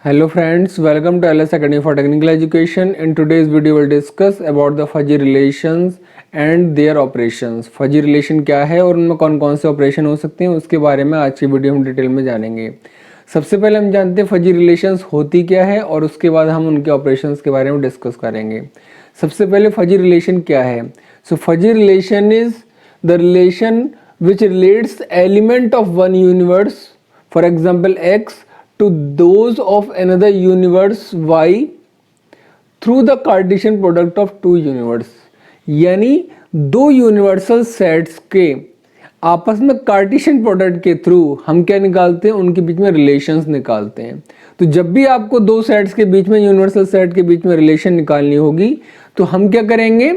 Hello friends, welcome to LS Academy for Technical Education. In today's video we'll discuss about the fuzzy relations and their operations. Fuzzy relation क्या है और उनमें कौन कौन से operation हो सकते हैं उसके बारे में आज की वीडियो हम डिटेल में जानेंगे। सबसे पहले हम जानते हैं फजी रिलेशंस होती क्या है और उसके बाद हम उनके ऑपरेशंस के बारे में डिस्कस करेंगे। सबसे पहले फजी रिलेशन क्या है। So fuzzy relation is the relation which relates element of one universe, for example X, to those of another universe y through the Cartesian product of two universe। यानी दो universal sets के आपस में Cartesian product के through हम क्या निकालते हैं, उनके बीच में रिलेशंस निकालते हैं। तो जब भी आपको दो सेट्स के बीच में, यूनिवर्सल सेट के बीच में रिलेशन निकालनी होगी तो हम क्या करेंगे,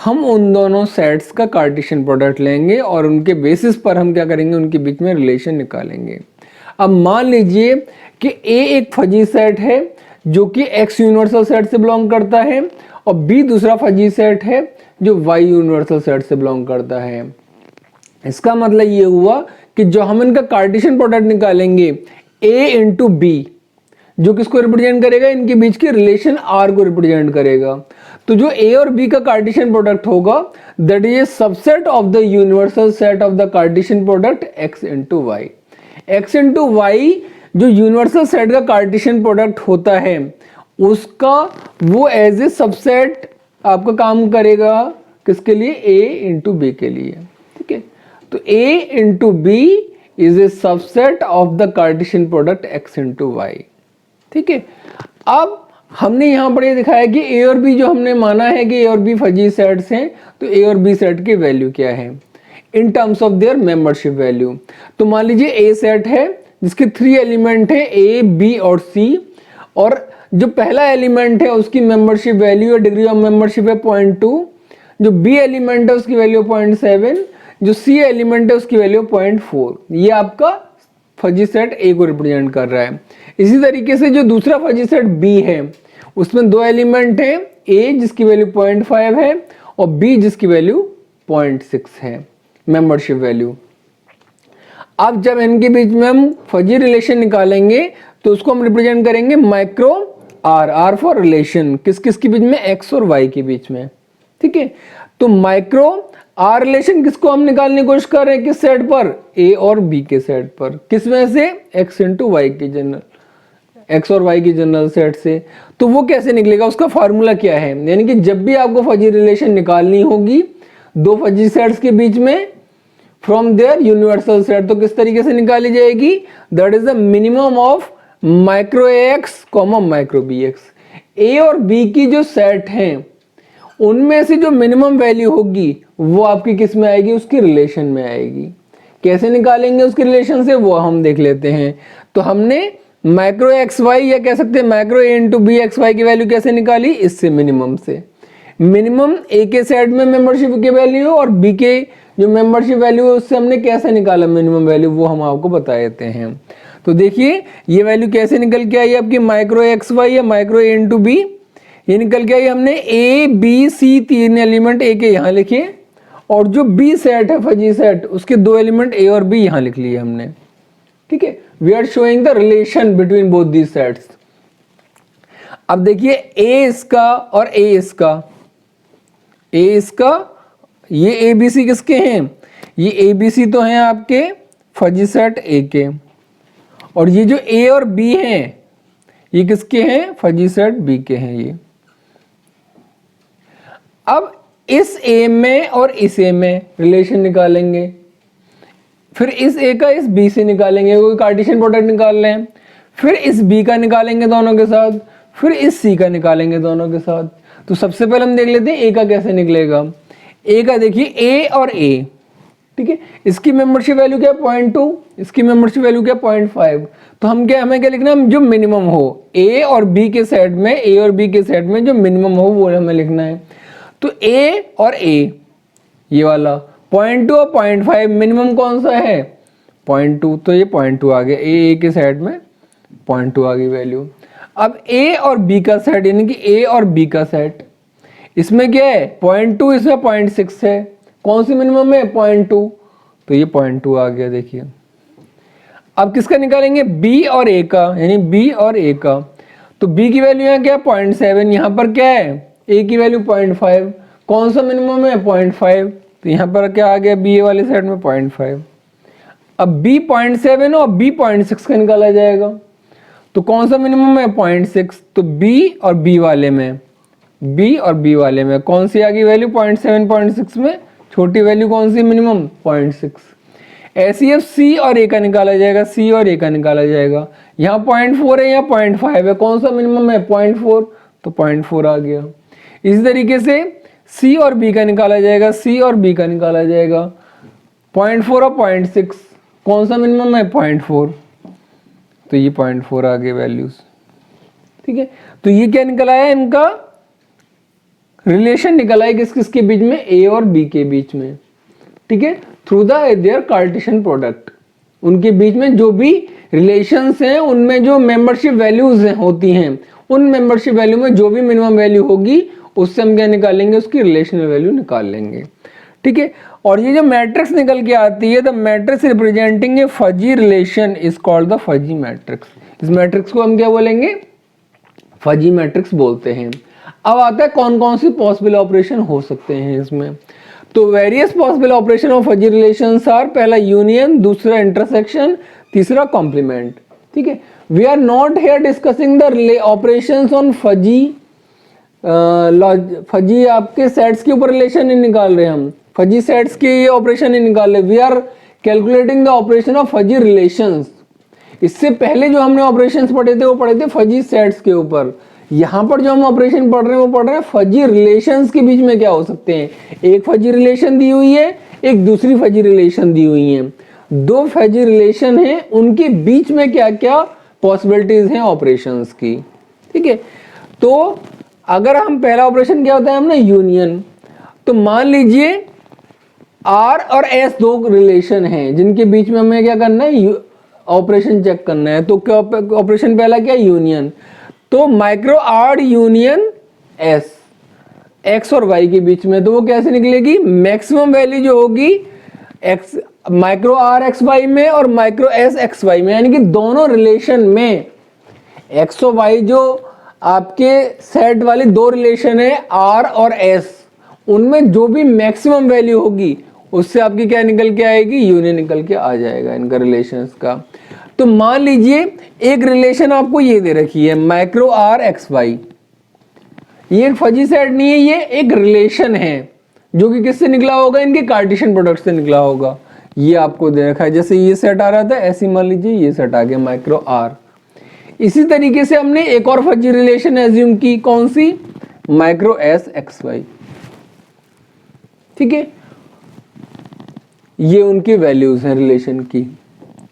हम उन दोनों सेट्स का कार्टेशियन प्रोडक्ट लेंगे और उनके बेसिस पर हम क्या करेंगे, उनके बीच में रिलेशन निकालेंगे। अब मान लीजिए कि A एक फजी सेट है जो कि X यूनिवर्सल सेट से बिलोंग करता है और B दूसरा फजी सेट है जो Y यूनिवर्सल सेट से बिलोंग करता है। इसका मतलब ये हुआ कि जो हम इनका कार्टेशियन प्रोडक्ट निकालेंगे A इंटू B, जो किसको रिप्रेजेंट करेगा, इनके बीच के रिलेशन R को रिप्रेजेंट करेगा। तो जो A और B का कार्टेशियन प्रोडक्ट होगा that is a subset of the universal set of the Cartesian product X into Y। X into y जो यूनिवर्सल सेट का कार्टेशियन प्रोडक्ट होता है उसका वो एज ए सबसेट आपका काम करेगा किसके लिए, A इंटू बी के लिए। ठीक है, तो A into b is a subset of the Cartesian product X into y. ठीक है, अब हमने यहाँ पर ये दिखाया कि A और B जो हमने माना है कि A और B फजी सेट्स हैं, तो A और B सेट की वैल्यू क्या है in terms of their membership value. तो मान लीजिए ए सेट है जिसके 3 एलिमेंट है A, B और C, और जो पहला एलिमेंट है उसकी membership value, degree of membership है 0.2, जो B एलिमेंट है उसकी वैल्यू 0.7, जो C एलिमेंट है उसकी वैल्यू 0.4। ये आपका फजी सेट A को रिप्रेजेंट कर रहा है। इसी तरीके से जो दूसरा फजी सेट B है उसमें 2 एलिमेंट है, A जिसकी वैल्यू 0.5 है और B जिसकी वैल्यू 0.6 है मेंबरशिप वैल्यू। अब जब इनके बीच में हम फजी रिलेशन निकालेंगे तो उसको हम रिप्रेजेंट करेंगे माइक्रो आर फॉर रिलेशन, किस किस के बीच में, एक्स और वाई के बीच में। ठीक है, तो माइक्रो आर रिलेशन किसको हम निकालने की कोशिश कर रहे हैं, किस सेट पर, ए और बी के सेट पर, किस में से, एक्स इंटू वाई के जनरल, एक्स और वाई की जनरल सेट से। तो वो कैसे निकलेगा, उसका फार्मूला क्या है, यानी कि जब भी आपको फजी रिलेशन निकालनी होगी दो फजी सेट्स के बीच में फ्रॉम देयर यूनिवर्सल सेट, तो किस तरीके से निकाली जाएगी, that is the minimum of micro X comma micro B X. A और बी की जो सेट हैं उनमें से जो मिनिमम वैल्यू होगी वो आपकी किस में आएगी, उसकी रिलेशन में आएगी। कैसे निकालेंगे उसके रिलेशन से वो हम देख लेते हैं। तो हमने माइक्रो एक्स वाई या कह सकते हैं micro A into B X Y की वैल्यू कैसे निकाली, इससे मिनिमम से। मिनिमम ए के सेट में मेंबरशिप की वैल्यू और बी के जो मेंबरशिप वैल्यू है उससे हमने कैसे निकाला मिनिमम वैल्यू, वो हम आपको बता देते हैं। तो देखिए ये वैल्यू कैसे निकल के आई आपकी, माइक्रो एक्स वाई या माइक्रो ए इंटू बी, ये निकल के आई। हमने ए बी सी 3 एलिमेंट ए के यहाँ लिखे और जो बी सेट है फजी सेट उसके 2 एलिमेंट ए और बी यहाँ लिख लिए हमने। ठीक है, we are showing the relation between both these sets. अब देखिए ए इसका और ए इसका, ए इसका, ये ए बी सी किसके हैं, ये ए बी सी तो हैं आपके फजी सेट ए के, और ये जो ए और बी हैं ये किसके हैं, फजी सेट बी के हैं ये। अब इस ए में और इस ए में रिलेशन निकालेंगे, फिर इस ए का इस बी से निकालेंगे, कोई कार्टेशियन प्रोडक्ट निकाल रहे हैं, फिर इस बी का निकालेंगे दोनों के साथ, फिर इस सी का निकालेंगे दोनों के साथ। तो सबसे पहले हम देख लेते हैं ए का कैसे निकलेगा। ए का देखिए ए और ए, ठीक है, इसकी मेंबरशिप वैल्यू क्या है 0.2, इसकी मेंबरशिप वैल्यू क्या है 0.5। तो हम क्या, हमें क्या लिखना है, जो मिनिमम हो ए और बी के सेट में, ए और बी के सेट में जो मिनिमम हो वो हमें लिखना है। तो ए और ए ये वाला 0.2 और 0.5, मिनिमम कौन सा है 0.2, तो ये 0.2 आ गया, ए के सेट में 0.2 आ गई वैल्यू। अब ए और बी का सेट यानी कि ए और बी का सेट, इसमें क्या है 0.2, इसमें 0.6 है, कौन सी मिनिमम है 0.2, तो ये 0.2 आ गया। देखिए अब किसका निकालेंगे, बी और ए का, यानी बी और ए का। तो बी की वैल्यू यहाँ क्या है 0.7, यहाँ पर क्या है ए की वैल्यू 0.5, कौन सा मिनिमम है 0.5, तो यहाँ पर क्या आ गया बी वाले साइड में 0.5। अब बी 0.7 और बी 0.6 का निकाला जाएगा, तो कौन सा मिनिमम है 0.6, तो बी और बी वाले में, बी और बी वाले में कौन सी आ गई वैल्यू 0.7 0.6 में छोटी वैल्यू कौन सी मिनिमम 0.6। ऐसी अब सी और ए का निकाला जाएगा, सी और ए का निकाला जाएगा, यहाँ 0.4 है यहाँ 0.5 है, कौन सा मिनिमम है 0.4, तो 0.4 आ गया। इसी तरीके से सी और बी का निकाला जाएगा, सी और बी का निकाला जाएगा, 0.4 और 0.6 कौन सा मिनिमम है 0.4, तो ये 0.4 आ गए वैल्यूज। ठीक है, तो ये क्या निकल आया, इनका रिलेशन निकल आया किस किस के बीच में, ए और बी के बीच में। ठीक है, through the their cartesian product, उनके बीच में जो भी रिलेशंस हैं उनमें जो मेंबरशिप वैल्यूज होती हैं, उन मेंबरशिप वैल्यू में जो भी मिनिमम वैल्यू होगी उससे हम क्या निकालेंगे, उसकी रिलेशनल वैल्यू निकाल लेंगे। ठीक है, और ये जो मैट्रिक्स निकल के आती है, the matrix representing A fuzzy relation is called the fuzzy matrix. इस मैट्रिक्स को हम क्या बोलेंगे, फजी मैट्रिक्स बोलते हैं। अब आता है कौन कौन सी पॉसिबल ऑपरेशन हो सकते हैं इसमें, तो various possible operation of fuzzy relations are, पहला यूनियन, दूसरा इंटरसेक्शन, तीसरा कॉम्प्लीमेंट। ठीक है, we are not here discussing the operations on fuzzy, fuzzy आपके सेट्स के ऊपर रिलेशन नहीं निकाल रहे हम, फजी सेट्स के ये ऑपरेशन नहीं निकाल रहे, we are calculating the operation of fuzzy relations. इससे पहले जो हमने ऑपरेशंस पढ़े थे वो पढ़े थे फजी सेट्स के ऊपर, यहाँ पर जो हम ऑपरेशन पढ़ रहे हैं वो पढ़ रहे हैं फजी रिलेशंस के बीच में क्या हो सकते हैं। एक फजी रिलेशन दी हुई है, एक दूसरी फजी रिलेशन दी हुई है, दो फजी रिलेशन है, उनके बीच में क्या क्या पॉसिबिलिटीज हैं ऑपरेशंस की। ठीक है, तो अगर हम पहला ऑपरेशन क्या होता है हमने यूनियन, तो मान लीजिए आर और एस दो रिलेशन हैं जिनके बीच में हमें क्या करना है, ऑपरेशन चेक करना है। तो क्या ऑपरेशन पहला क्या यूनियन, तो micro R union S, X और वाई के बीच में, तो वो कैसे निकलेगी, मैक्सिमम वैल्यू जो होगी X micro R X Y में और माइक्रो एस एक्स वाई में, यानी कि दोनों रिलेशन में एक्स और वाई जो आपके सेट वाली दो रिलेशन है आर और एस, उनमें जो भी मैक्सिमम वैल्यू होगी उससे आपकी क्या निकल के आएगी, यूनियन निकल के आ जाएगा इनका रिलेशंस का। तो मान लीजिए एक रिलेशन आपको ये दे रखी है माइक्रो आर एक्स वाई, ये एक फजी सेट नहीं है, ये एक रिलेशन है जो कि किससे निकला होगा, इनके कार्टेशियन प्रोडक्ट से निकला होगा। ये आपको दे रखा है, जैसे ये सेट आ रहा था ऐसे मान लीजिए ये सेट आ गया माइक्रो आर। इसी तरीके से हमने एक और फजी रिलेशन एज्यूम की, कौन सी, माइक्रो एस एक्स वाई। ठीक है, ये उनकी वैल्यूज हैं रिलेशन की,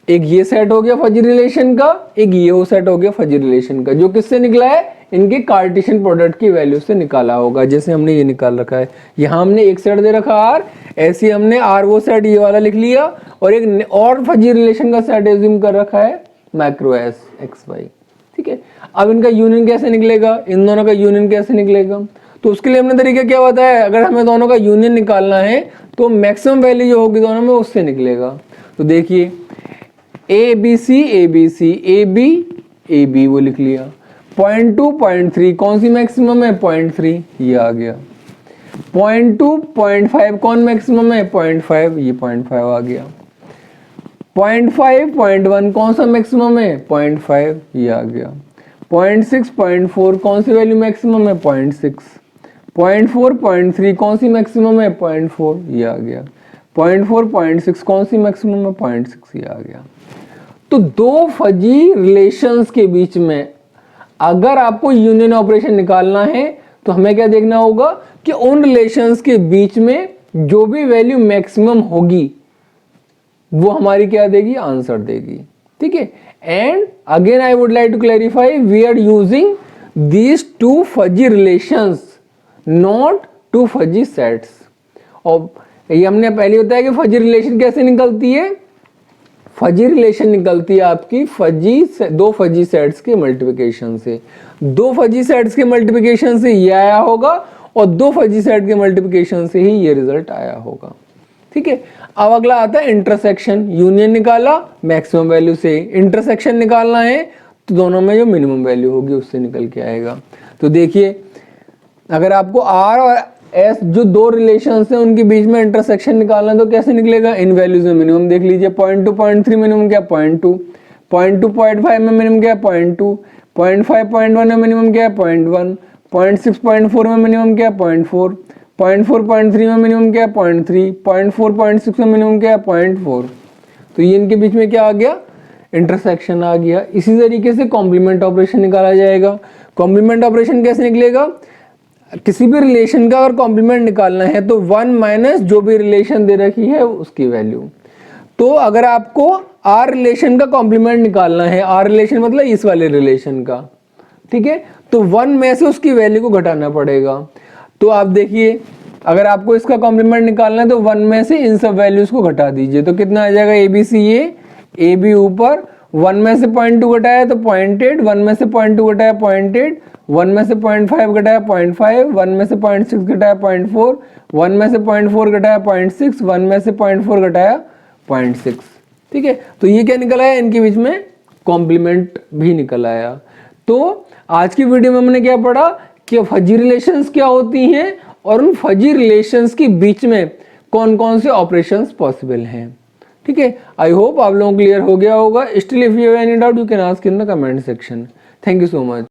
एक ये सेट हो गया फजी रिलेशन का, एक ये हो सेट हो गया फजी रिलेशन का, जो किससे निकला है, इनके कार्टेशियन प्रोडक्ट की वैल्यू से निकाला होगा। जैसे हमने ये निकाल रखा है, यहाँ हमने एक सेट दे रखा आर, ऐसे हमने आर वो सेट ये वाला लिख लिया, और एक और फजी रिलेशन का सेट एज्यूम कर रखा है माइक्रो एस एक्स वाई। ठीक है, अब इनका यूनियन कैसे निकलेगा, इन दोनों का यूनियन कैसे निकलेगा, तो उसके लिए हमने तरीका क्या बताया, अगर हमें दोनों का यूनियन निकालना है तो मैक्सिमम वैल्यू जो होगी दोनों में उससे निकलेगा। तो देखिए A B C A B C A B वो लिख लिया, 0.2 0.3 कौन सी मैक्सिमम है 0.3, ये आ गया, 0.2 0.5 कौन मैक्सिमम है 0.5, ये 0.5 आ गया, 0.5 0.1 कौन सा मैक्सिमम है 0.5, ये आ गया, 0.6 0.4 कौन सी वैल्यू मैक्सिमम है 0.6, 0.4 0.3 कौन सी मैक्सिमम है 0.4, ये आ गया, 0.4 0.6 कौन सी मैक्सिमम है 0.6, ये आ गया। तो दो फजी रिलेशंस के बीच में अगर आपको यूनियन ऑपरेशन निकालना है तो हमें क्या देखना होगा कि उन रिलेशंस के बीच में जो भी वैल्यू मैक्सिमम होगी वो हमारी क्या देगी, आंसर देगी। ठीक है, and again I would like to clarify, we are using these two fuzzy relations, not two fuzzy sets. और ये हमने पहले बताया कि फजी रिलेशन कैसे निकलती है, फजी रिलेशन निकलती है आपकी दो फजी सेट्स के मल्टीप्लिकेशन से, दो फजी सेट्स के मल्टीप्लिकेशन से ये आया होगा और दो फजी सेट के मल्टीप्लिकेशन से ही ये रिजल्ट आया होगा। ठीक है। अब अगला आता है इंटरसेक्शन। यूनियन निकाला मैक्सिमम वैल्यू से, इंटरसेक्शन निकालना है तो दोनों में जो मिनिमम वैल्यू होगी उससे निकल के आएगा। तो देखिए अगर आपको आर और एस जो दो रिलेशंस हैं उनके बीच में इंटरसेक्शन निकालना है तो कैसे निकलेगा, इन वैल्यूज में मिनिमम देख लीजिए। 0.2 0.3 मिनिमम क्या 0.2, 0.2 0.5 में मिनिमम क्या 0.2, 0.5 0.1 में मिनिमम क्या 0.1, 0.6 0.4 में मिनिमम क्या 0.4, 0.4 0.3 में मिनिमम क्या 0.3, 0.4 0.6 में मिनिमम क्या 0.4। तो ये इनके बीच में क्या आ गया, इंटरसेक्शन आ गया। इसी तरीके से कॉम्प्लीमेंट ऑपरेशन निकाला जाएगा। कॉम्प्लीमेंट ऑपरेशन कैसे निकलेगा, किसी भी रिलेशन का अगर कॉम्प्लीमेंट निकालना है तो 1 माइनस जो भी रिलेशन दे रखी है उसकी वैल्यू। तो अगर आपको आर रिलेशन का कॉम्प्लीमेंट निकालना है, आर रिलेशन मतलब इस वाले रिलेशन का, ठीक है, तो 1 में से उसकी वैल्यू को घटाना पड़ेगा। तो आप देखिए अगर आपको इसका कॉम्प्लीमेंट निकालना है तो 1 में से इन सब वैल्यूज को घटा दीजिए तो कितना आ जाएगा, ए बी सी ए बी ऊपर 1 में से 0.2 घटाया तो 0.8, 1 में से 0.2 घटाया 0.8, 1 में से 0.5 घटाया 0.5, 1 में से 0.6 घटाया 0.4, 1 में से 0.4 घटाया 0.6, 1 में से 0.4 घटाया 0.6। ठीक है, तो ये क्या निकल आया, इनके बीच में कॉम्प्लीमेंट भी निकल आया। तो आज की वीडियो में हमने क्या पढ़ा कि फजी रिलेशंस क्या होती हैं और उन फजी रिलेशंस के बीच में कौन कौन से ऑपरेशंस पॉसिबल हैं। ठीक है, आई होप आप लोगों को क्लियर हो गया होगा। Still if you have any doubt you can ask in the comment section. Thank you so much.